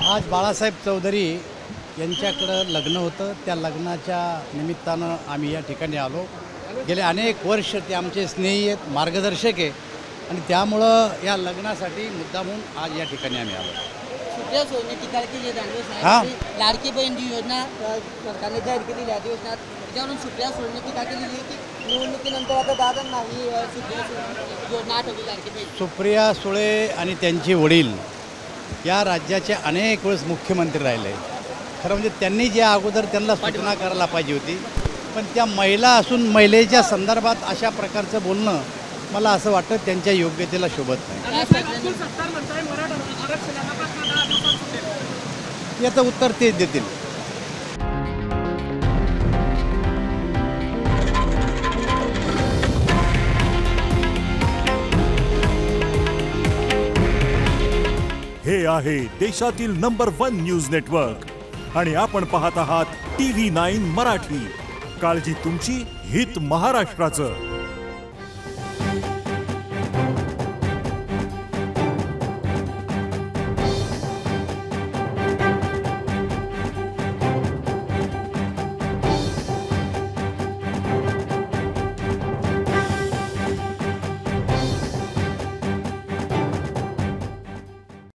आज बाळासाहेब चौधरी यांच्याकडं लग्न होतं. त्या लग्नाच्या निमित्तानं आम्ही या ठिकाणी आलो. गेले अनेक वर्ष ते आमचे स्नेही आहेत, मार्गदर्शक आहे आणि त्यामुळं या लग्नासाठी मुद्दामून आज या ठिकाणी आम्ही आलो. सुप्रिया सुळेंनी टीका केली लाडकी बहीण जी योजना सरकारने जाहीर केलेली आहे योजना त्याच्यावरून सुप्रिया सुळेंनी टीका केलेली की निवडणुकीनंतर आता दादांना ही योजना आठवली लाडकी बहीण. सुप्रिया सुळे आणि त्यांचे वडील या राज्याचे अनेक वेळेस मुख्यमंत्री राहिले. खरं म्हणजे त्यांनी जे अगोदर त्यांना सूचना करायला पाहिजे होती, पण त्या महिला असून महिलेच्या संदर्भात अशा प्रकारचं बोलणं मला असं वाटतं त्यांच्या योग्यतेला शोभत नाही. याचं उत्तर तेच देतील. हे आहे देशातील नंबर 1 न्यूज नेटवर्क आणि आपण पाहत आहात TV9 मराठी. काळजी तुमची, हित महाराष्ट्राचं.